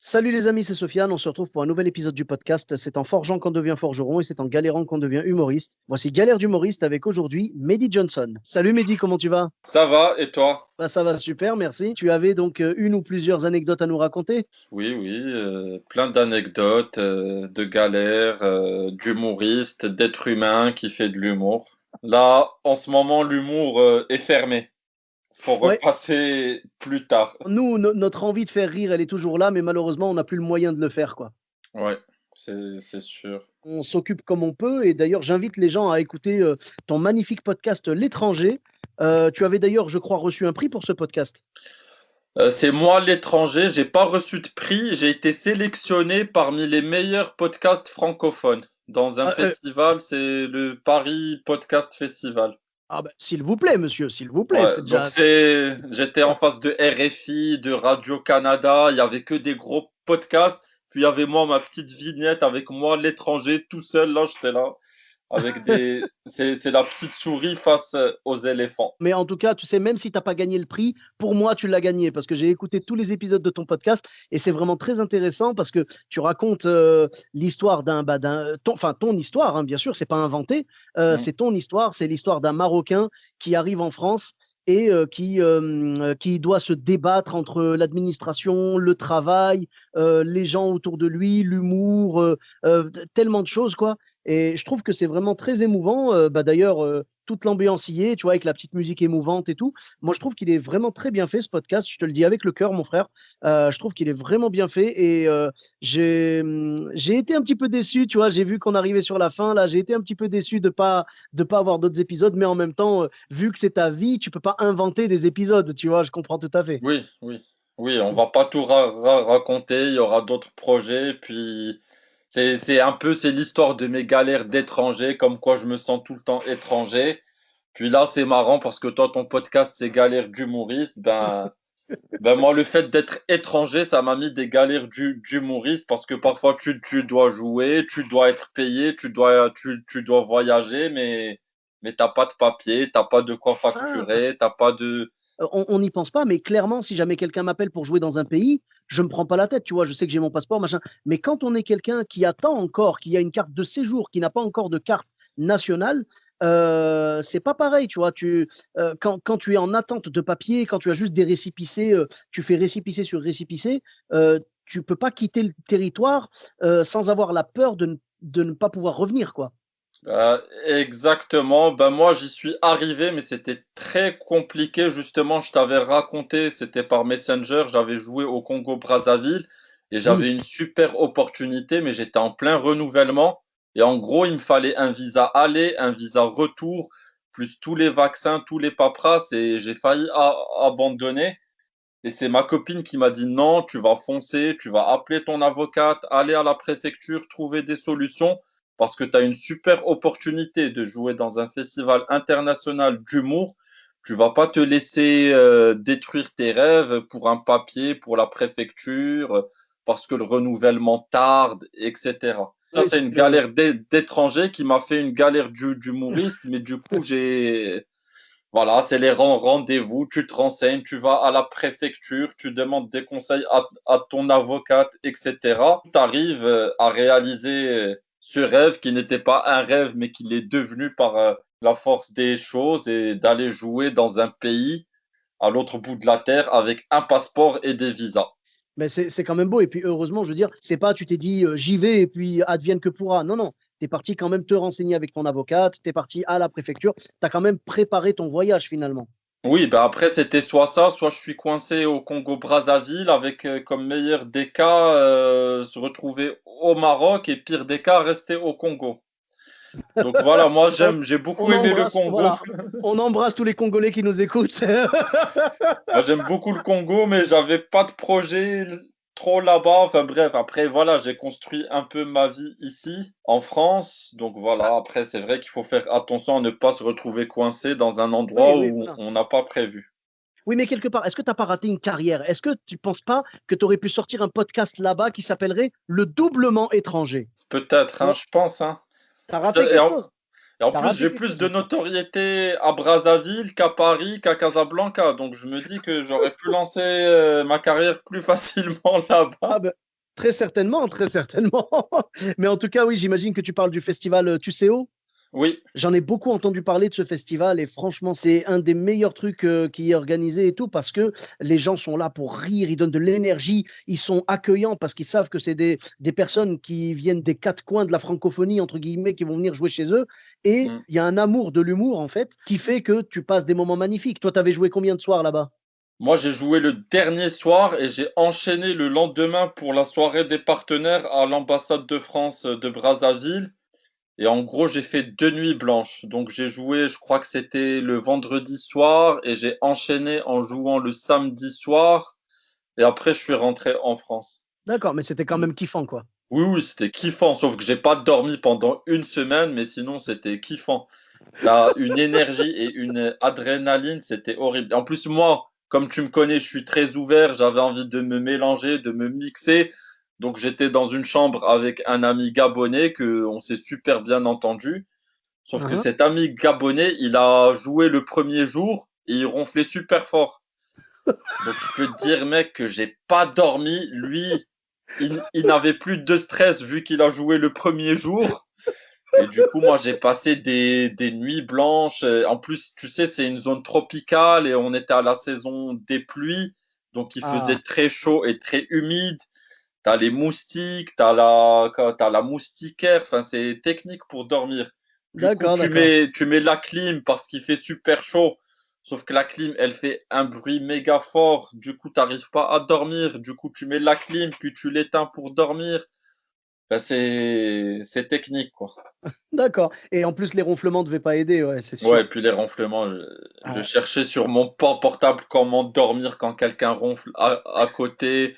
Salut les amis, c'est Sofiane. On se retrouve pour un nouvel épisode du podcast. C'est en forgeant qu'on devient forgeron et c'est en galérant qu'on devient humoriste. Voici Galère d'humoriste avec aujourd'hui Mehdi Johnson. Salut Mehdi, comment tu vas? Ça va, et toi? Bah, ça va super, merci. Tu avais donc une ou plusieurs anecdotes à nous raconter? Oui, oui, plein d'anecdotes, de galères, d'humoristes, d'êtres humains qui fait de l'humour. Là, en ce moment, l'humour, est fermé. Faut Ouais, repasser plus tard. nous, notre envie de faire rire, elle est toujours là, mais malheureusement, on n'a plus le moyen de le faire, quoi. Ouais, c'est sûr. On s'occupe comme on peut et d'ailleurs, j'invite les gens à écouter ton magnifique podcast L'étranger. Tu avais d'ailleurs, je crois, reçu un prix pour ce podcast. C'est moi l'étranger, j'ai pas reçu de prix, j'ai été sélectionné parmi les meilleurs podcasts francophones dans un Ah, festival, c'est le Paris Podcast Festival. ah bah, s'il vous plaît, monsieur, s'il vous plaît, Ouais, c'est donc déjà. j'étais en face de RFI, de Radio-Canada, il y avait que des gros podcasts, puis il y avait moi, ma petite vignette avec moi, l'étranger, tout seul, là, j'étais là, avec c'est la petite souris face aux éléphants. Mais en tout cas, tu sais, même si tu as pas gagné le prix, pour moi, tu l'as gagné parce que j'ai écouté tous les épisodes de ton podcast et c'est vraiment très intéressant parce que tu racontes l'histoire enfin ton histoire, hein, bien sûr, c'est pas inventé, Mm. c'est ton histoire, c'est l'histoire d'un Marocain qui arrive en France et qui doit se débattre entre l'administration, le travail, les gens autour de lui, l'humour, tellement de choses, quoi. Et je trouve que c'est vraiment très émouvant. D'ailleurs, toute l'ambiance y est, tu vois, avec la petite musique émouvante et tout. Moi, je trouve qu'il est vraiment très bien fait, ce podcast. Je te le dis avec le cœur, mon frère. Je trouve qu'il est vraiment bien fait et j'ai été un petit peu déçu, tu vois. J'ai vu qu'on arrivait sur la fin, là. J'ai été un petit peu déçu de pas avoir d'autres épisodes, mais en même temps, vu que c'est ta vie, tu peux pas inventer des épisodes, tu vois. Je comprends tout à fait. Oui, oui, oui, on va pas tout raconter, il y aura d'autres projets, puis c'est un peu, c'est l'histoire de mes galères d'étranger, comme quoi je me sens tout le temps étranger. Puis là, c'est marrant parce que toi, ton podcast, c'est galères d'humoriste, ben moi, le fait d'être étranger, ça m'a mis des galères d'humoriste parce que parfois tu dois jouer, tu dois être payé, tu dois voyager, mais t'as pas de papier, t'as pas de quoi Ah, facturer, t'as pas de. on n'y pense pas, mais clairement, si jamais quelqu'un m'appelle pour jouer dans un pays, je me prends pas la tête, tu vois, je sais que j'ai mon passeport, machin. Mais quand on est quelqu'un qui attend encore, qui a une carte de séjour, qui n'a pas encore de carte nationale, c'est pas pareil, tu vois. Quand tu es en attente de papier, quand tu as juste des récipicés, tu fais récipicé sur récipicé, tu peux pas quitter le territoire sans avoir la peur de ne pas pouvoir revenir, quoi. Exactement. Ben moi, j'y suis arrivé, mais c'était très compliqué. Justement, je t'avais raconté, c'était par Messenger. J'avais joué au Congo-Brazzaville et Oui, j'avais une super opportunité, mais j'étais en plein renouvellement. Et en gros, il me fallait un visa aller, un visa retour, plus tous les vaccins, tous les paperasses, et j'ai failli abandonner. Et c'est ma copine qui m'a dit non, tu vas foncer, tu vas appeler ton avocate, aller à la préfecture, trouver des solutions, parce que tu as une super opportunité de jouer dans un festival international d'humour. Tu vas pas te laisser détruire tes rêves pour un papier, pour la préfecture, parce que le renouvellement tarde, etc. Ça, oui, c'est c'est une clair. galère d'étranger qui m'a fait une galère d'humoriste, mais du coup, j'ai voilà, c'est les rendez-vous, tu te renseignes, tu vas à la préfecture, tu demandes des conseils à ton avocate, etc. Tu arrives à réaliser ce rêve qui n'était pas un rêve, mais qui l'est devenu par la force des choses et d'aller jouer dans un pays à l'autre bout de la terre avec un passeport et des visas. Mais c'est quand même beau. Et puis, heureusement, je veux dire, c'est pas, tu t'es dit, j'y vais et puis advienne que pourra. Non, non. Tu es parti quand même te renseigner avec ton avocate, tu es parti à la préfecture, tu as quand même préparé ton voyage finalement. Oui, ben après c'était soit ça, soit je suis coincé au Congo-Brazzaville avec comme meilleur des cas se retrouver au Maroc et pire des cas rester au Congo. Donc voilà, moi On, j'ai on beaucoup aimé le embrasse, Congo. voilà, on embrasse tous les Congolais qui nous écoutent. Moi j'aime beaucoup le Congo, mais j'avais pas de projet trop là-bas. Enfin bref, après voilà, j'ai construit un peu ma vie ici en France. Donc voilà, après c'est vrai qu'il faut faire attention à ne pas se retrouver coincé dans un Oui, endroit oui, où voilà. on n'a pas prévu. Oui, mais quelque part, est-ce que tu n'as pas raté une carrière? Est-ce que tu ne penses pas que tu aurais pu sortir un podcast là-bas qui s'appellerait Le doublement étranger? Peut-être, Tu hein, vois, je pense, hein. tu as raté quelque chose. Et en Tu as plus, raté j'ai quelque plus chose, de mon frère. notoriété à Brazzaville qu'à Paris, qu'à Casablanca. Donc je me dis que j'aurais pu lancer ma carrière plus facilement Ah là-bas. ben, Très certainement, très certainement. Mais en tout cas, oui, j'imagine que tu parles du festival Tucéo. Oui. J'en ai beaucoup entendu parler de ce festival et franchement, c'est un des meilleurs trucs qui est organisé et tout parce que les gens sont là pour rire, ils donnent de l'énergie, ils sont accueillants parce qu'ils savent que c'est des personnes qui viennent des quatre coins de la francophonie, entre guillemets, qui vont venir jouer chez eux. Et Mm. il y a un amour de l'humour, en fait, qui fait que tu passes des moments magnifiques. Toi, tu avais joué combien de soirs là-bas? Moi, j'ai joué le dernier soir et j'ai enchaîné le lendemain pour la soirée des partenaires à l'ambassade de France de Brazzaville. Et en gros, j'ai fait 2 nuits blanches. Donc, j'ai joué, je crois que c'était le vendredi soir et j'ai enchaîné en jouant le samedi soir. Et après, je suis rentré en France. D'accord, mais c'était quand Donc, même kiffant, quoi. oui, oui, c'était kiffant. Sauf que j'ai pas dormi pendant une semaine, mais sinon, c'était kiffant. T'as une énergie et une adrénaline, c'était horrible. En plus, moi, comme tu me connais, je suis très ouvert, j'avais envie de me mélanger, de me mixer. Donc j'étais dans une chambre avec un ami gabonais que on s'est super bien entendu. Sauf que Uhum. cet ami gabonais, il a joué le premier jour et il ronflait super fort. Donc je peux te dire, mec, que j'ai pas dormi. Lui, il n'avait plus de stress vu qu'il a joué le premier jour. Et du coup, moi, j'ai passé des nuits blanches. En plus, tu sais, c'est une zone tropicale et on était à la saison des pluies. Donc, il faisait Ah, très chaud et très humide. T'as les moustiques, t'as la moustiquaire. Enfin, c'est technique pour dormir. Du coup, d'accord, d'accord. tu mets la clim parce qu'il fait super chaud. Sauf que la clim, elle fait un bruit méga fort. Du coup, t'arrives pas à dormir. Du coup, tu mets la clim, puis tu l'éteins pour dormir. Enfin, c'est technique, quoi. D'accord. Et en plus, les ronflements ne devaient pas aider, ouais, c'est Ouais, et sûr. puis les ronflements, je Ah, cherchais sur mon portable comment dormir quand quelqu'un ronfle à côté.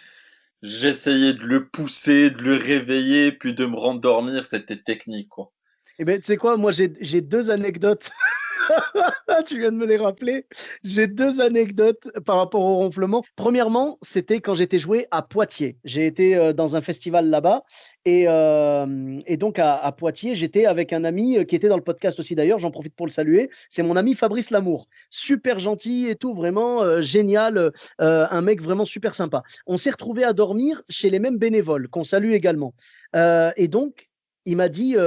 J'essayais de le pousser, de le réveiller, puis de me rendormir. C'était technique, quoi. eh ben, tu sais quoi, moi j'ai deux anecdotes. Tu viens de me les rappeler. J'ai deux anecdotes par rapport au ronflement. Premièrement, c'était quand j'étais joué à Poitiers. J'ai été dans un festival là-bas et donc à Poitiers, j'étais avec un ami qui était dans le podcast aussi d'ailleurs. J'en profite pour le saluer. C'est mon ami Fabrice Lamour. Super gentil et tout, vraiment génial. Un mec vraiment super sympa. On s'est retrouvé à dormir chez les mêmes bénévoles qu'on salue également. Et donc, il m'a dit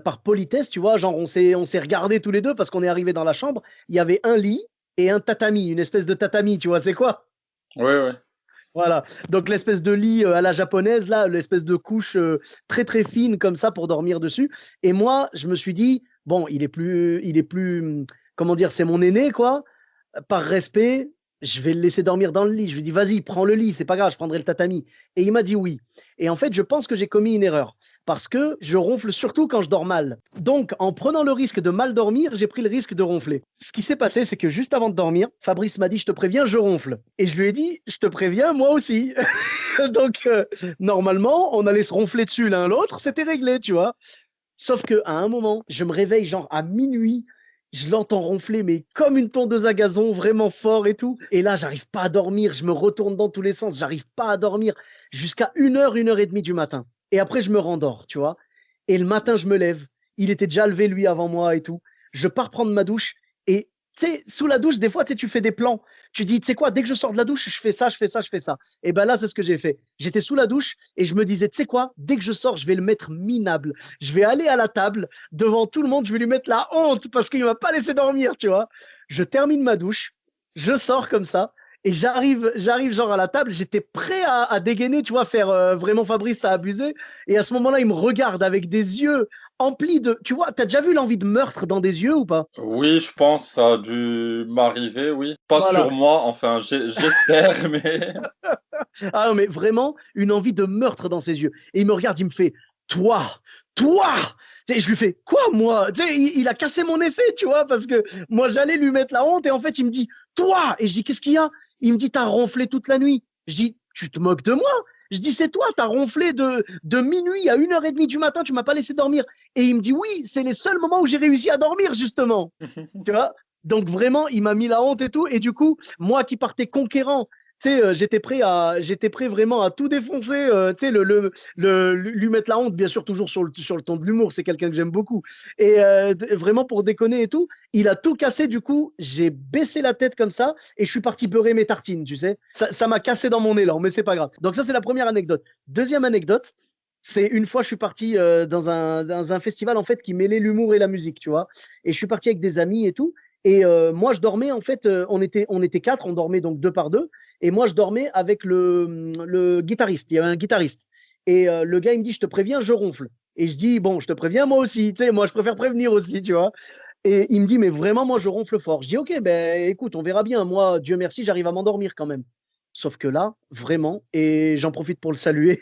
par politesse, tu vois, genre on s'est regardé tous les deux parce qu'on est arrivé dans la chambre, il y avait un lit et un tatami, une espèce de tatami, tu vois, c'est quoi? Ouais, ouais. Voilà, donc l'espèce de lit à la japonaise, là, l'espèce de couche très très fine comme ça pour dormir dessus. Et moi, je me suis dit, bon, comment dire, c'est mon aîné, quoi. Par respect, je vais le laisser dormir dans le lit. Je lui dis, vas-y, prends le lit, c'est pas grave, je prendrai le tatami. Et il m'a dit oui. Et en fait, je pense que j'ai commis une erreur parce que je ronfle surtout quand je dors mal. Donc, en prenant le risque de mal dormir, j'ai pris le risque de ronfler. Ce qui s'est passé, c'est que juste avant de dormir, Fabrice m'a dit, je te préviens, je ronfle. Et je lui ai dit, je te préviens, moi aussi. Donc, normalement, on allait se ronfler dessus l'un l'autre, c'était réglé, tu vois. Sauf qu'à un moment, je me réveille genre à minuit, je l'entends ronfler, mais comme une tondeuse à gazon, vraiment fort et tout. Et là, j'arrive pas à dormir, je me retourne dans tous les sens, j'arrive pas à dormir jusqu'à 1 heure et demie du matin. Et après, je me rendors, tu vois. Et le matin, je me lève. Il était déjà levé, lui, avant moi et tout. Je pars prendre ma douche. Et tu sais, sous la douche, des fois, tu fais des plans. Tu dis, tu sais quoi, dès que je sors de la douche, je fais ça, je fais ça, je fais ça. Et ben là, c'est ce que j'ai fait. J'étais sous la douche et je me disais, tu sais quoi, dès que je sors, je vais le mettre minable. Je vais aller à la table, devant tout le monde, je vais lui mettre la honte parce qu'il ne m'a pas laissé dormir, tu vois. Je termine ma douche, je sors comme ça, et j'arrive genre à la table, j'étais prêt à dégainer, tu vois, faire vraiment Fabrice, t'as abusé. Et à ce moment-là, il me regarde avec des yeux emplis de. Tu vois, t'as déjà vu l'envie de meurtre dans des yeux ou pas? Oui, je pense que ça a dû m'arriver, oui. Pas Voilà. sur moi, enfin, j'espère, mais Ah non, mais vraiment, une envie de meurtre dans ses yeux. Et il me regarde, il me fait, toi, toi. Tu sais, je lui fais, quoi, moi? Tu sais, il a cassé mon effet, tu vois, parce que moi, j'allais lui mettre la honte et en fait, il me dit, toi. Et je dis, qu'est-ce qu'il y a? Il me dit, t'as ronflé toute la nuit. Je dis, tu te moques de moi? Je dis, c'est toi, t'as ronflé de minuit à 1 heure et demie du matin, tu m'as pas laissé dormir. Et il me dit, oui, c'est les seuls moments où j'ai réussi à dormir, justement. Tu vois? Donc vraiment, il m'a mis la honte et tout. Et du coup, moi qui partais conquérant, tu sais, j'étais prêt vraiment à tout défoncer, tu sais, lui mettre la honte, bien sûr, toujours sur le ton de l'humour. C'est quelqu'un que j'aime beaucoup. Et vraiment pour déconner et tout, il a tout cassé. Du coup, j'ai baissé la tête comme ça et je suis parti beurrer mes tartines, tu sais. Ça m'a cassé dans mon élan, mais c'est pas grave. Donc, ça, c'est la première anecdote. Deuxième anecdote, c'est une fois, je suis parti dans un festival en fait qui mêlait l'humour et la musique, tu vois. Et je suis parti avec des amis et tout. Et moi, je dormais, en fait, on était quatre, on dormait donc deux par deux. Et moi, je dormais avec le guitariste. Il y avait un guitariste. Et le gars, il me dit, je te préviens, je ronfle. Et je dis, bon, je te préviens, moi aussi. Tu sais, moi, je préfère prévenir aussi, tu vois. Et il me dit, mais vraiment, moi, je ronfle fort. Je dis, ok, ben écoute, on verra bien. Moi, Dieu merci, j'arrive à m'endormir quand même. Sauf que là, vraiment, et j'en profite pour le saluer,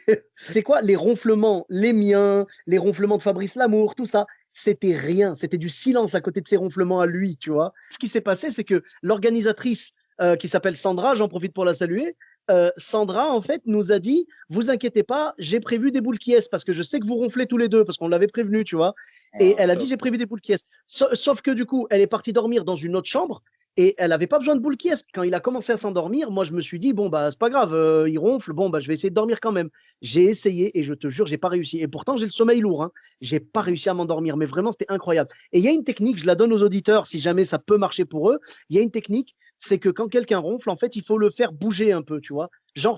c'est quoi les ronflements, les miens, les ronflements de Fabrice Lamour, tout ça, c'était rien, c'était du silence à côté de ses ronflements à lui, tu vois. Ce qui s'est passé, c'est que l'organisatrice qui s'appelle Sandra, j'en profite pour la saluer, Sandra, en fait, nous a dit, vous inquiétez pas, j'ai prévu des boules qui est parce que je sais que vous ronflez tous les deux, parce qu'on l'avait prévenu, tu vois. Et Ah, elle a dit, top. j'ai prévu des boules qui est. Sauf que du coup, elle est partie dormir dans une autre chambre et elle n'avait pas besoin de boule qui est. Quand il a commencé à s'endormir, moi, je me suis dit, bon, bah, c'est pas grave, il ronfle, bon, bah, je vais essayer de dormir quand même. J'ai essayé et je te jure, j'ai pas réussi. Et pourtant, j'ai le sommeil lourd, hein. J'ai pas réussi à m'endormir, mais vraiment, c'était incroyable. Et il y a une technique, je la donne aux auditeurs si jamais ça peut marcher pour eux. Il y a une technique, c'est que quand quelqu'un ronfle, en fait, il faut le faire bouger un peu, tu vois. Genre,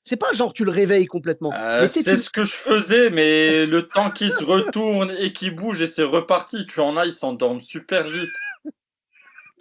c'est pas genre tu le réveilles complètement, mais c'est C'est tu le. ce que je faisais, mais le temps qu'il se retourne et qu'il bouge et c'est reparti. Tu en as, ils s'endorment super vite.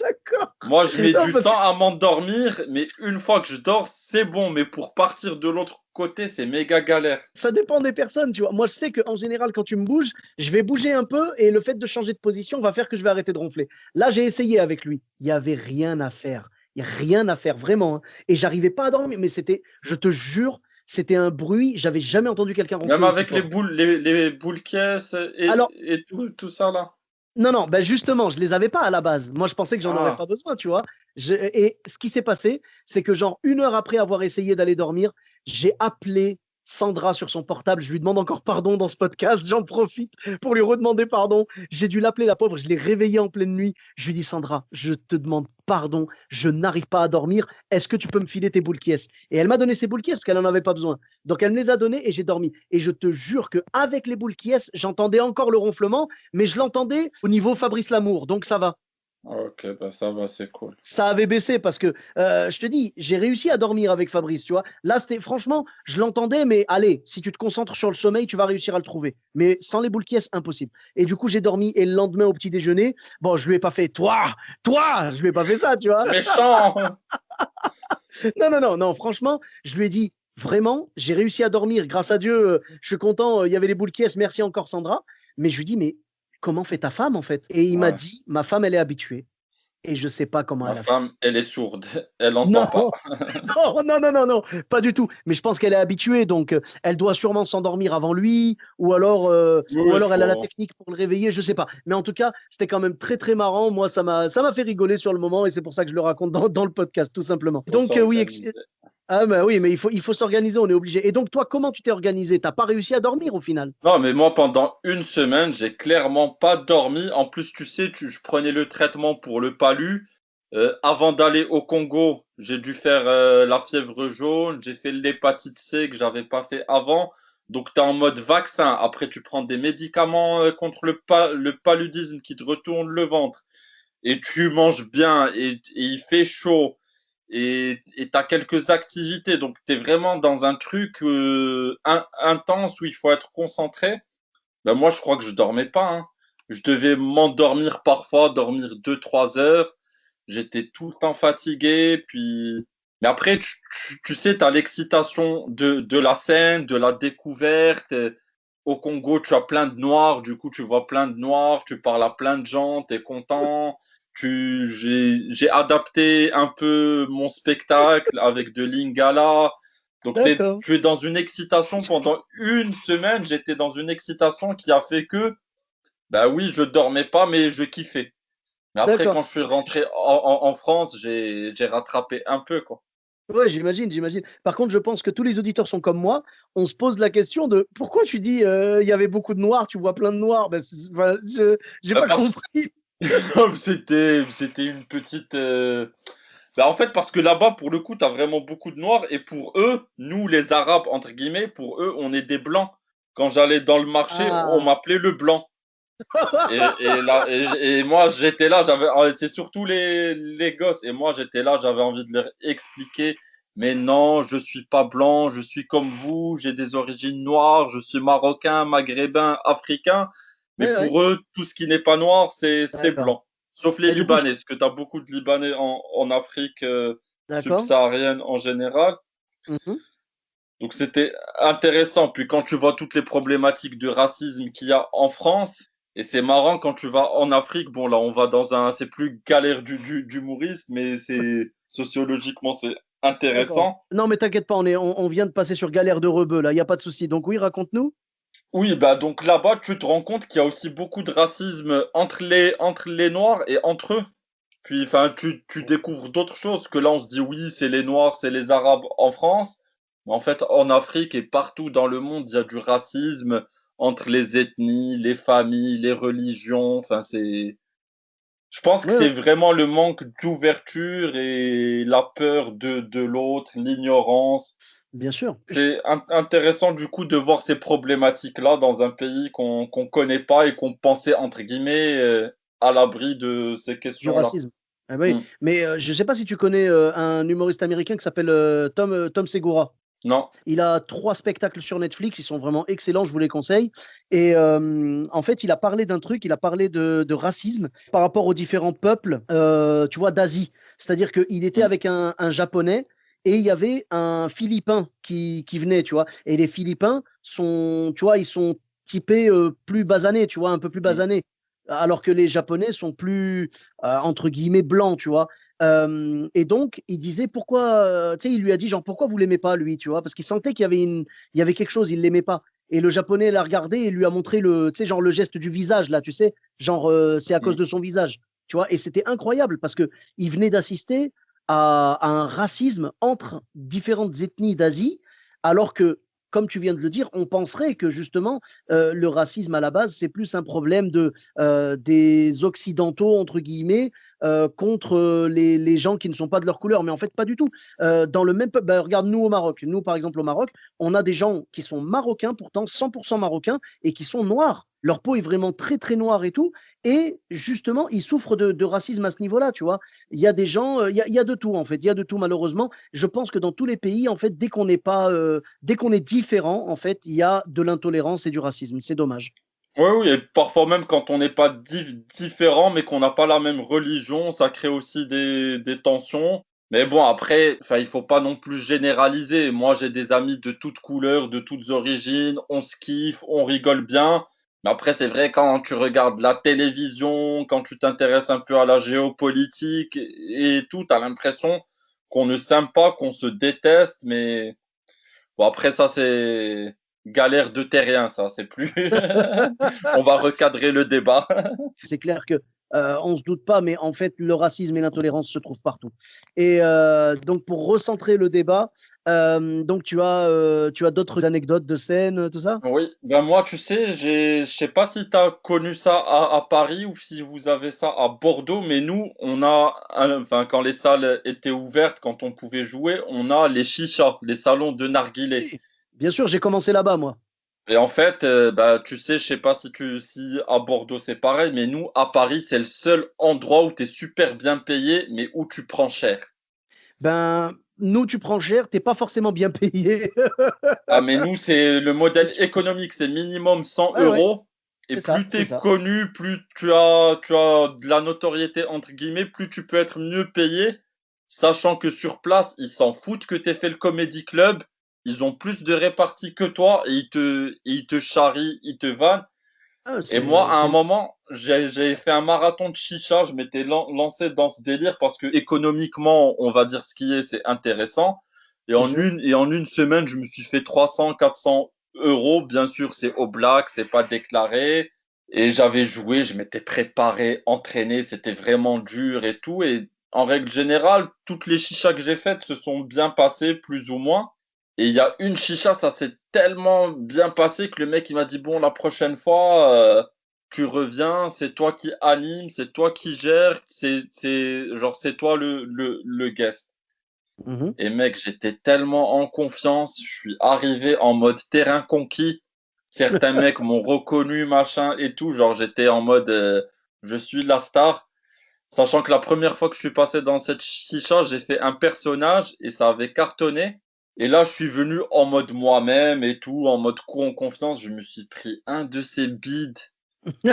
D'accord. Moi, je mets Non, du parce que temps à m'endormir, mais une fois que je dors, c'est bon. Mais pour partir de l'autre côté, c'est méga galère. ça dépend des personnes, tu vois. Moi, je sais qu'en général, quand tu me bouges, je vais bouger un peu et le fait de changer de position va faire que je vais arrêter de ronfler. Là, j'ai essayé avec lui. Il n'y avait rien à faire. Il n'y a rien à faire, vraiment, hein. Et j'arrivais pas à dormir, mais c'était, je te jure, c'était un bruit. J'avais jamais entendu quelqu'un Même ronfler aussi avec fort. les boules caisses Alors, et tout ça là. non, non, ben justement, je les avais pas à la base. Moi, je pensais que j'en aurais Ah, pas besoin, tu vois. Et ce qui s'est passé, c'est que genre une heure après avoir essayé d'aller dormir, j'ai appelé Sandra sur son portable. Je lui demande encore pardon dans ce podcast. J'en profite pour lui redemander pardon. J'ai dû l'appeler, la pauvre. Je l'ai réveillée en pleine nuit. Je lui dis, Sandra, je te demande pardon. Je n'arrive pas à dormir. Est-ce que tu peux me filer tes boules qui est? Et elle m'a donné ses boules qui est parce qu'elle n'en avait pas besoin. Donc, elle me les a données et j'ai dormi. Et je te jure qu'avec les boules qui est, j'entendais encore le ronflement, mais je l'entendais au niveau Fabrice Lamour, donc ça va. ok, bah ça va, c'est cool. Ça avait baissé parce que je te dis, j'ai réussi à dormir avec Fabrice, tu vois. Là, c'était franchement, je l'entendais, mais allez, si tu te concentres sur le sommeil, tu vas réussir à le trouver. Mais sans les boules qui est, impossible. Et du coup, j'ai dormi et le lendemain au petit déjeuner, bon, je lui ai pas fait toi, je lui ai pas fait ça, tu vois. Méchant! Non, non, non, non, franchement, je lui ai dit, vraiment, j'ai réussi à dormir, grâce à Dieu, je suis content, il y avait les boules qui est, merci encore Sandra. Mais je lui dis, mais comment fait ta femme en fait? Et il m'a Ouais. dit, ma femme, elle est habituée. Et je sais pas comment Ma elle a fait. femme, elle est sourde. Elle n'entend Non, pas. non, non, non, non, non, pas du tout. Mais je pense qu'elle est habituée, donc elle doit sûrement s'endormir avant lui, ou Oui, il alors elle a la faut. technique pour le réveiller, je sais pas. Mais en tout cas, c'était quand même très très marrant. Moi, ça m'a fait rigoler sur le moment, et c'est pour ça que je le raconte dans le podcast, tout simplement. Faut Donc oui, s'organiser. ah bah oui, mais il faut s'organiser, on est obligé. Et donc toi, comment tu t'es organisé? T'as pas réussi à dormir au final? Non, mais moi, pendant une semaine, j'ai clairement pas dormi. En plus, tu sais, je prenais le traitement pour le palu. Avant d'aller au Congo, j'ai dû faire la fièvre jaune. J'ai fait l'hépatite C que j'avais pas fait avant. Donc, tu es en mode vaccin. Après, tu prends des médicaments contre le paludisme qui te retourne le ventre. Et tu manges bien et il fait chaud. Et tu as quelques activités. Donc, tu es vraiment dans un truc intense où il faut être concentré. Ben, moi, je crois que je dormais pas, hein. Je devais m'endormir parfois, dormir 2 3 heures. J'étais tout le temps fatigué. Puis... Mais après, tu sais, tu as l'excitation de la scène, de la découverte. Au Congo, tu as plein de noirs. Du coup, tu vois plein de noirs. Tu parles à plein de gens. Tu es content. J'ai adapté un peu mon spectacle avec de l'Ingala. Donc, D'accord, tu es dans une excitation pendant une semaine. J'étais dans une excitation qui a fait que, bah oui, je dormais pas, mais je kiffais. Mais après, d'accord. quand je suis rentré en France, j'ai rattrapé un peu, quoi. Ouais, j'imagine, j'imagine. Par contre, je pense que tous les auditeurs sont comme moi. On se pose la question de pourquoi tu dis il y avait beaucoup de noirs, tu vois plein de noirs. Ben, enfin, je j'ai pas Parce compris. que c'était une petite. Bah, en fait, parce que là-bas, pour le coup, tu as vraiment beaucoup de noirs. Et pour eux, nous, les Arabes, entre guillemets, pour eux, on est des blancs. Quand j'allais dans le marché, on Ah. m'appelait le blanc. Et moi, j'étais là, c'est surtout les gosses. Et moi, j'étais là, j'avais envie de leur expliquer. Mais non, je suis pas blanc, je suis comme vous, j'ai des origines noires, je suis marocain, maghrébin, africain. Mais Oui, oui, pour eux, tout ce qui n'est pas noir, c'est d'accord. blanc. Sauf les Et du coup, Libanais, parce que tu as beaucoup de Libanais en Afrique d'accord. subsaharienne en général. Mhm. Donc c'était intéressant. Puis quand tu vois toutes les problématiques de racisme qu'il y a en France, et c'est marrant quand tu vas en Afrique, bon là on va dans c'est plus galère d'humoriste, mais c'est sociologiquement c'est D'accord. intéressant. Non, mais t'inquiète pas, on vient de passer sur Galère de Rebeu, là, il n'y a pas de souci. Donc oui, raconte-nous. Oui, bah donc là-bas tu te rends compte qu'il y a aussi beaucoup de racisme entre les Noirs et entre eux. Puis enfin tu découvres d'autres choses que là on se dit oui c'est les Noirs, c'est les Arabes en France. Mais en fait en Afrique et partout dans le monde il y a du racisme entre les ethnies, les familles, les religions. Enfin je pense que Oui, oui, c'est vraiment le manque d'ouverture et la peur de l'autre, l'ignorance. bien sûr. C'est intéressant du coup de voir ces problématiques-là dans un pays qu'on connaît pas et qu'on pensait entre guillemets à l'abri de ces Du questions-là. racisme. Ah bah oui, Hmm. mais je ne sais pas si tu connais un humoriste américain qui s'appelle Tom Segura. Non. Il a 3 spectacles sur Netflix, ils sont vraiment excellents, je vous les conseille. Et en fait, il a parlé d'un truc, il a parlé de racisme par rapport aux différents peuples, tu vois, d'Asie. C'est-à-dire qu'il était Hmm. avec un Japonais et il y avait un Philippin qui venait, tu vois. Et les Philippins sont, tu vois, ils sont typés plus basanés, tu vois, un peu plus Hmm. basanés. Alors que les Japonais sont plus, entre guillemets, blancs, tu vois. Et donc, il disait pourquoi, tu sais, il lui a dit genre pourquoi vous l'aimez pas lui, tu vois, parce qu'il sentait il y avait quelque chose, il l'aimait pas. Et le japonais l'a regardé et lui a montré tu sais, genre le geste du visage là, tu sais, genre c'est à cause Hmm. de son visage, tu vois. Et c'était incroyable parce que il venait d'assister à un racisme entre différentes ethnies d'Asie, alors que comme tu viens de le dire, on penserait que justement le racisme à la base c'est plus un problème des occidentaux entre guillemets contre les gens qui ne sont pas de leur couleur. Mais en fait, pas du tout. Dans le même peuple, bah, regarde, nous au Maroc, nous par exemple au Maroc, on a des gens qui sont marocains, pourtant 100% marocains, et qui sont noirs. Leur peau est vraiment très très noire et tout. Et justement, ils souffrent de racisme à ce niveau-là, tu vois. Il y a des gens, il y a de tout en fait, il y a de tout malheureusement. Je pense que dans tous les pays, en fait, dès qu'on est différent, en fait, il y a de l'intolérance et du racisme. C'est dommage. Oui, oui, et parfois même quand on n'est pas différent, mais qu'on n'a pas la même religion, ça crée aussi des tensions. Mais bon, après, enfin, il faut pas non plus généraliser. Moi, j'ai des amis de toutes couleurs, de toutes origines, on se kiffe, on rigole bien. Mais après, c'est vrai, quand tu regardes la télévision, quand tu t'intéresses un peu à la géopolitique et tout, tu as l'impression qu'on ne s'aime pas, qu'on se déteste. Mais bon, après, ça, c'est galère de terrien, ça. C'est plus. On va recadrer le débat. C'est clair que on se doute pas, mais en fait, le racisme et l'intolérance se trouvent partout. Et donc, pour recentrer le débat, donc tu as d'autres anecdotes de scène, tout ça? Oui, ben moi, tu sais, je sais pas si tu as connu ça à Paris ou si vous avez ça à Bordeaux, mais nous, on a, enfin, quand les salles étaient ouvertes, quand on pouvait jouer, on a les chichas, les salons de narguilé. Oui, bien sûr, j'ai commencé là-bas, moi. Et en fait, bah, tu sais, je sais pas si à Bordeaux c'est pareil, mais nous, à Paris, c'est le seul endroit où tu es super bien payé, mais où tu prends cher. Ben, nous, tu prends cher, t'es pas forcément bien payé. Ah, mais nous, c'est le Et modèle économique, c'est minimum 100 ouais, ouais, euros. Et c'est ça, plus tu c'est es ça. connu, plus tu as de la notoriété, entre guillemets, plus tu peux être mieux payé, sachant que sur place, ils s'en foutent que tu aies fait le Comedy Club. Ils ont plus de répartie que toi et ils te charrient, ils te vannent. Ah, Et moi, à un c'est moment, j'ai fait un marathon de chicha. Je m'étais lancé dans ce délire parce que économiquement, on va dire ce qui est, c'est intéressant. Et c'est en sûr. une semaine, je me suis fait 300, 400 euros. Bien sûr, c'est au black, c'est pas déclaré. Et j'avais joué, je m'étais préparé, entraîné. C'était vraiment dur et tout. Et en règle générale, toutes les chichas que j'ai faites se sont bien passées, plus ou moins. Et il y a une chicha, ça s'est tellement bien passé que le mec, il m'a dit, bon, la prochaine fois, tu reviens, c'est toi qui anime, c'est toi qui gère, genre, c'est toi le guest. Mhm. Et mec, j'étais tellement en confiance, je suis arrivé en mode terrain conquis. Certains mecs m'ont reconnu, machin et tout. Genre, j'étais en mode, je suis la star. Sachant que la première fois que je suis passé dans cette chicha, j'ai fait un personnage et ça avait cartonné. Et là, je suis venu en mode moi-même et tout, en mode confiance. Je me suis pris un de ces bides,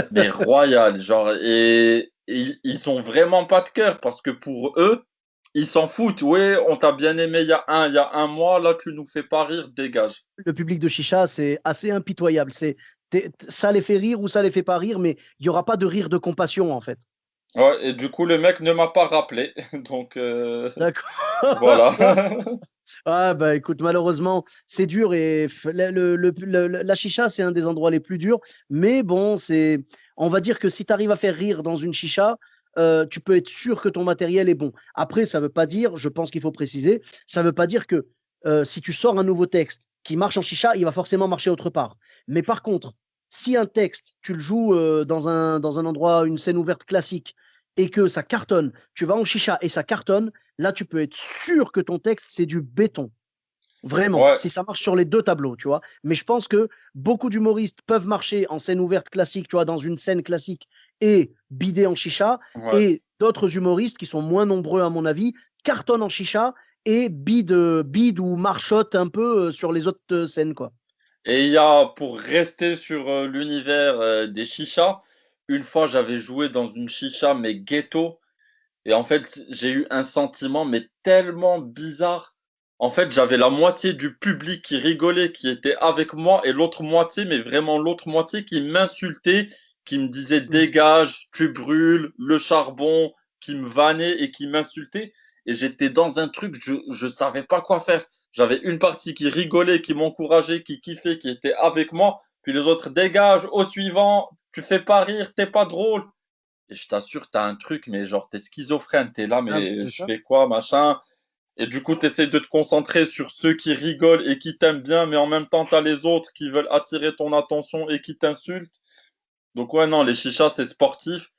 mais royal. Genre, et ils sont vraiment pas de cœur parce que pour eux, ils s'en foutent. Ouais, on t'a bien aimé il y a un mois. Là, tu nous fais pas rire, dégage. Le public de Chicha, c'est assez impitoyable. Ça les fait rire ou ça les fait pas rire, mais il n'y aura pas de rire de compassion, en fait. Ouais, et du coup, le mec ne m'a pas rappelé. Donc, D'accord. voilà. Ah bah écoute, malheureusement, c'est dur et la chicha, c'est un des endroits les plus durs. Mais bon, on va dire que si tu arrives à faire rire dans une chicha, tu peux être sûr que ton matériel est bon. Après, ça veut pas dire, je pense qu'il faut préciser, ça veut pas dire que si tu sors un nouveau texte qui marche en chicha, il va forcément marcher autre part. Mais par contre, si un texte, tu le joues dans un endroit, une scène ouverte classique, et que ça cartonne, tu vas en chicha et ça cartonne, là, tu peux être sûr que ton texte, c'est du béton. Vraiment, Ouais, si ça marche sur les deux tableaux, tu vois. Mais je pense que beaucoup d'humoristes peuvent marcher en scène ouverte classique, tu vois, dans une scène classique et bider en chicha. ouais. Et d'autres humoristes qui sont moins nombreux, à mon avis, cartonnent en chicha et bide ou marchotent un peu sur les autres scènes, quoi. Et il y a, pour rester sur l'univers des chichas, une fois j'avais joué dans une chicha, mais ghetto, et en fait j'ai eu un sentiment, mais tellement bizarre. En fait, j'avais la moitié du public qui rigolait, qui était avec moi, et l'autre moitié, mais vraiment l'autre moitié, qui m'insultait, qui me disait Mm. dégage, tu brûles, le charbon, qui me vannait et qui m'insultait. Et j'étais dans un truc, je savais pas quoi faire. J'avais une partie qui rigolait, qui m'encourageait, qui kiffait, qui était avec moi. Puis les autres, dégage, au suivant, tu fais pas rire, t'es pas drôle. Et je t'assure, t'as un truc, mais genre, t'es schizophrène, t'es là, Ah, mais c'est je ça. fais quoi, machin. Et du coup, t'essaies de te concentrer sur ceux qui rigolent et qui t'aiment bien, mais en même temps, t'as les autres qui veulent attirer ton attention et qui t'insultent. Donc ouais, non, les chichas, c'est sportif.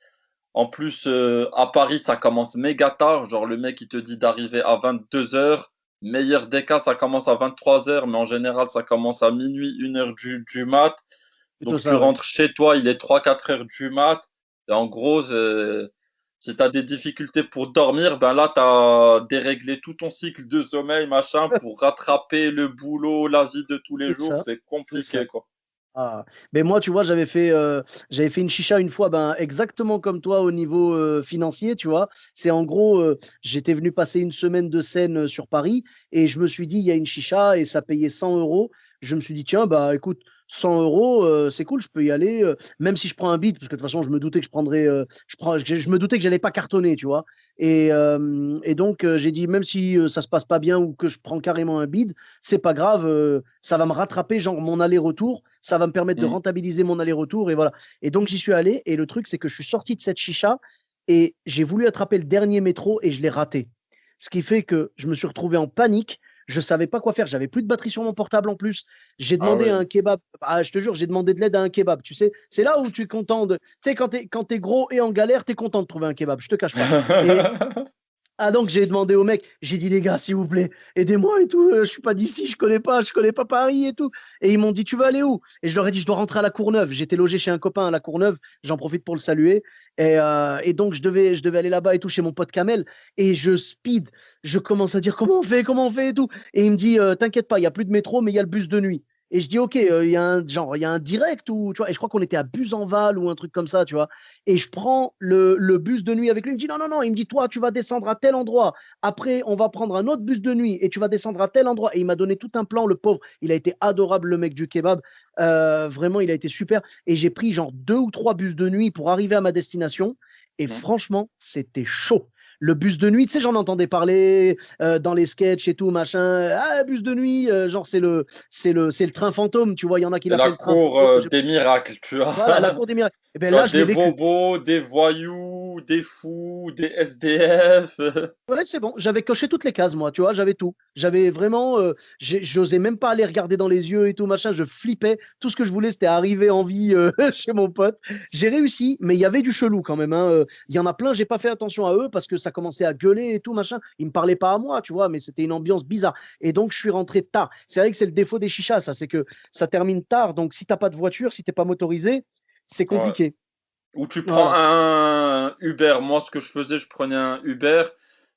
En plus, à Paris, ça commence méga tard. Genre, le mec, il te dit d'arriver à 22 heures. Meilleur des cas, ça commence à 23 heures, mais en général, ça commence à minuit, 1 heure du mat. Plutôt Donc, tu ça, ouais. rentres chez toi, il est 3 4 heures du mat. Et en gros, si tu as des difficultés pour dormir, ben là, tu as déréglé tout ton cycle de sommeil, machin, pour rattraper le boulot, la vie de tous les C'est jours. ça. C'est C'est ça. compliqué, quoi. Ah. Mais moi, tu vois, j'avais fait une chicha une fois, ben, exactement comme toi au niveau financier, tu vois. C'est en gros, j'étais venu passer une semaine de scène sur Paris et je me suis dit, il y a une chicha et ça payait 100 euros. Je me suis dit, tiens, bah écoute, 100 euros, c'est cool, je peux y aller, même si je prends un bid, parce que de toute façon, je me doutais que je me doutais que j'allais pas cartonner, tu vois. Et donc, j'ai dit, même si ça se passe pas bien ou que je prends carrément un bid, c'est pas grave, ça va me rattraper, genre mon aller-retour, ça va me permettre de Mm. rentabiliser mon aller-retour, et voilà. Et donc, j'y suis allé, et le truc, c'est que je suis sorti de cette chicha, et j'ai voulu attraper le dernier métro, et je l'ai raté. Ce qui fait que je me suis retrouvé en panique, je savais pas quoi faire, j'avais plus de batterie sur mon portable en plus. J'ai Ah demandé à oui. un kebab, ah, je te jure, j'ai demandé de l'aide à un kebab. Tu sais, c'est là où tu es content de. Tu sais, quand t'es gros et en galère, tu es content de trouver un kebab, je te cache pas. Et ah donc j'ai demandé au mec, j'ai dit les gars s'il vous plaît, aidez-moi et tout, je suis pas d'ici, je connais pas Paris et tout. Et ils m'ont dit tu veux aller où? Et je leur ai dit je dois rentrer à la Courneuve. J'étais logé chez un copain à la Courneuve, j'en profite pour le saluer. Et donc je devais aller là-bas et tout chez mon pote Kamel. Et je speed, je commence à dire comment on fait et tout. Et il me dit t'inquiète pas, il y a plus de métro mais il y a le bus de nuit. Et je dis ok, il y a un genre il y a un direct ou tu vois. Et je crois qu'on était à Buzenval ou un truc comme ça, tu vois. Et je prends le bus de nuit avec lui. Il me dit non, non, non. Il me dit toi, tu vas descendre à tel endroit. Après, on va prendre un autre bus de nuit et tu vas descendre à tel endroit. Et il m'a donné tout un plan, le pauvre. Il a été adorable, le mec du kebab. Vraiment, il a été super. Et j'ai pris genre 2 ou 3 bus de nuit pour arriver à ma destination. Et Mm. franchement, c'était chaud. Le bus de nuit, tu sais, j'en entendais parler dans les sketchs et tout, machin. Ah, bus de nuit, genre, c'est le train fantôme, tu vois. Il y en a qui C'est la l'appellent train cour fantôme. des miracles, tu Voilà, la as. cour des miracles. Et bien Tu as là, je des l'ai vécu. bobos, des voyous, des fous, des SDF. Ouais, c'est bon. J'avais coché toutes les cases, moi, tu vois, j'avais tout. J'avais vraiment, j'osais même pas aller regarder dans les yeux et tout, machin. Je flippais. Tout ce que je voulais, c'était arriver en vie chez mon pote. J'ai réussi, mais il y avait du chelou quand même, hein. Il y en a plein, j'ai pas fait attention à eux parce que ça commençait à gueuler et tout, machin. Ils me parlaient pas à moi, tu vois, mais c'était une ambiance bizarre. Et donc, je suis rentré tard. C'est vrai que c'est le défaut des chichas, ça, c'est que ça termine tard. Donc, si t'as pas de voiture, si t'es pas motorisé, c'est Ouais. compliqué. Ou tu prends Voilà. un Uber. Moi, ce que je faisais, je prenais un Uber.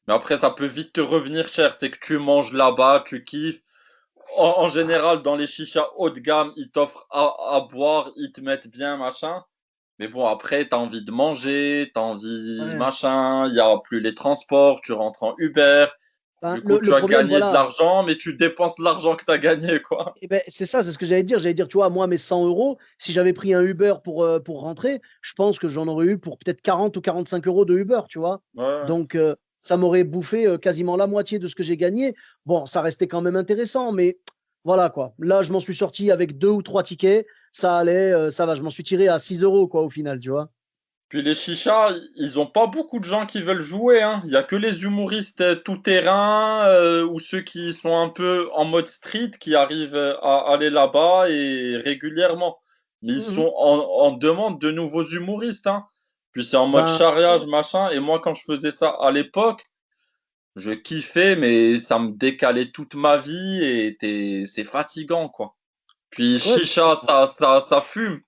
Mais après, ça peut vite te revenir cher. C'est que tu manges là-bas, tu kiffes. En général, dans les chichas haut de gamme, ils t'offrent à boire, ils te mettent bien, machin. Mais bon, après, t'as envie de manger, t'as envie, Ouais. machin. Il n'y a plus les transports, tu rentres en Uber. Ben, Du coup, le tu as problème, gagné de voilà. l'argent, mais tu dépenses l'argent que tu as gagné, quoi. Eh ben, c'est ça, c'est ce que j'allais dire. J'allais dire, tu vois, moi, mes 100 euros, si j'avais pris un Uber pour rentrer, je pense que j'en aurais eu pour peut-être 40 ou 45 euros de Uber, tu vois. Ouais. Donc, ça m'aurait bouffé quasiment la moitié de ce que j'ai gagné. Bon, ça restait quand même intéressant, mais voilà, quoi. Là, je m'en suis sorti avec 2 ou 3 tickets. Ça allait, ça va. Je m'en suis tiré à 6 euros, quoi, au final, tu vois. Puis les chichas, ils ont pas beaucoup de gens qui veulent jouer, hein. Il y a que les humoristes tout-terrain ou ceux qui sont un peu en mode street qui arrivent à aller là-bas et régulièrement. Mais ils Mhm. sont en demande de nouveaux humoristes, hein. Puis c'est en mode Ben, charriage, machin. Et moi, quand je faisais ça à l'époque, je kiffais, mais ça me décalait toute ma vie et c'est fatigant, quoi. Puis ouais, c'est chicha, ça fume.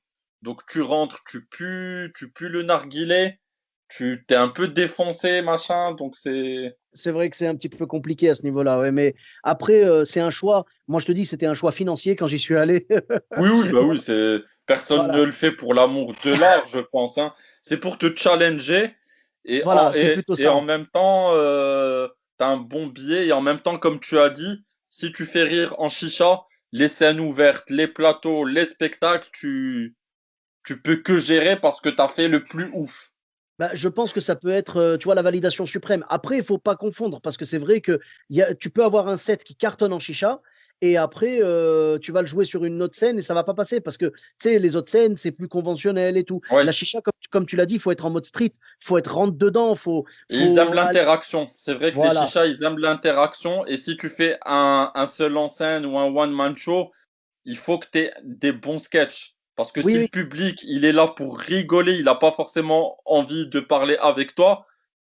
Donc tu rentres, tu pues le narguilé, tu t'es un peu défoncé, machin. Donc c'est. c'est vrai que c'est un petit peu compliqué à ce niveau-là, ouais, mais après, c'est un choix. Moi, je te dis, c'était un choix financier quand j'y suis allé. Oui, oui, bah oui, c'est. Personne ne Voilà, le fait pour l'amour de l'art, je pense, hein. C'est pour te challenger voilà, c'est plutôt et ça, en en fait. même temps, t'as un bon billet et en même temps, comme tu as dit, si tu fais rire en chicha, les scènes ouvertes, les plateaux, les spectacles, tu peux que gérer parce que t'as fait le plus ouf. Bah, je pense que ça peut être, tu vois, la validation suprême. Après, il faut pas confondre parce que c'est vrai que tu peux avoir un set qui cartonne en chicha et après, tu vas le jouer sur une autre scène et ça va pas passer parce que, tu sais, les autres scènes, c'est plus conventionnel et tout. Oui. La chicha, comme tu l'as dit, il faut être en mode street, il faut être rentre dedans, Et ils aiment faut aller. l'interaction. C'est vrai que les Voilà, chichas, ils aiment l'interaction. Et si tu fais un seul en scène ou un one-man show, il faut que tu aies des bons sketchs. Parce que oui, si le oui, public, il est là pour rigoler, il n'a pas forcément envie de parler avec toi,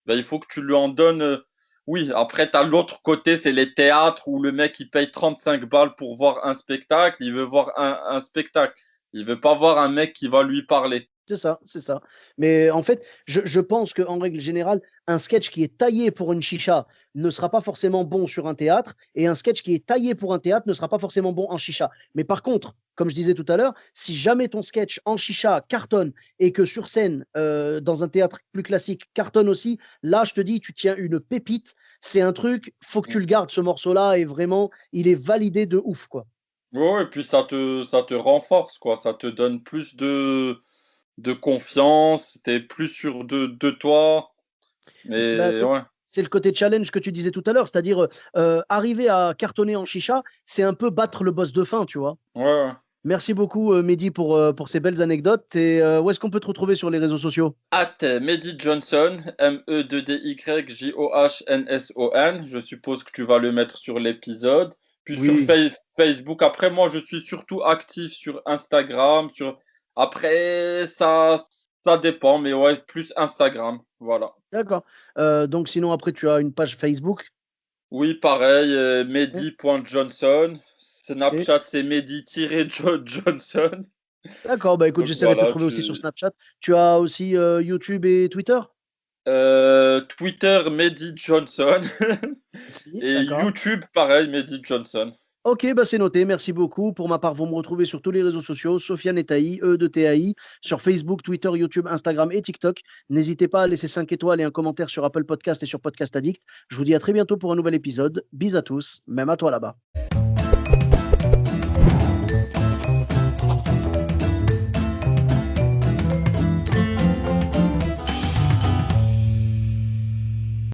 ben, il faut que tu lui en donnes. Oui, après, tu as l'autre côté, c'est les théâtres où le mec, il paye 35 balles pour voir un spectacle. Il veut voir un spectacle. Il veut pas voir un mec qui va lui parler. c'est ça, c'est ça. Mais en fait, je pense qu'en règle générale, un sketch qui est taillé pour une chicha ne sera pas forcément bon sur un théâtre, et un sketch qui est taillé pour un théâtre ne sera pas forcément bon en chicha. Mais par contre, comme je disais tout à l'heure, si jamais ton sketch en chicha cartonne et que sur scène, dans un théâtre plus classique, cartonne aussi, là, je te dis, tu tiens une pépite. C'est un truc, faut que tu le gardes, ce morceau-là, et vraiment, il est validé de ouf, quoi. Ouais, et puis ça te renforce, quoi. Ça te donne plus de confiance, t'es plus sûr de toi. Bah, Mais ouais, c'est le côté challenge que tu disais tout à l'heure, c'est-à-dire arriver à cartonner en chicha, c'est un peu battre le boss de fin, tu vois. ouais, ouais. Merci beaucoup, Mehdi, pour ces belles anecdotes. Et où est-ce qu'on peut te retrouver sur les réseaux sociaux? At Mehdi Johnson, Medyjohnson. Je suppose que tu vas le mettre sur l'épisode. Puis sur Oui, Facebook. Après, moi, je suis surtout actif sur Instagram. Après, ça dépend, mais ouais, plus Instagram. Voilà. d'accord. Donc, sinon, après, tu as une page Facebook. Oui, pareil, Ok. Mehdi.Johnson. Ok. Snapchat, c'est Mehdi-Johnson. D'accord, bah écoute, Donc j'essaierai de te voilà, trouver aussi sur Snapchat. Tu as aussi YouTube et Twitter? Twitter, Mehdi Johnson. Si, Et d'accord. YouTube, pareil, Mehdi Johnson. Ok, bah c'est noté, merci beaucoup. Pour ma part, vous me retrouvez sur tous les réseaux sociaux, Sofiane et Taï, E de TAI, sur Facebook, Twitter, YouTube, Instagram et TikTok. N'hésitez pas à laisser 5 étoiles et un commentaire sur Apple Podcast et sur Podcast Addict. Je vous dis à très bientôt pour un nouvel épisode. Bis à tous, même à toi là-bas.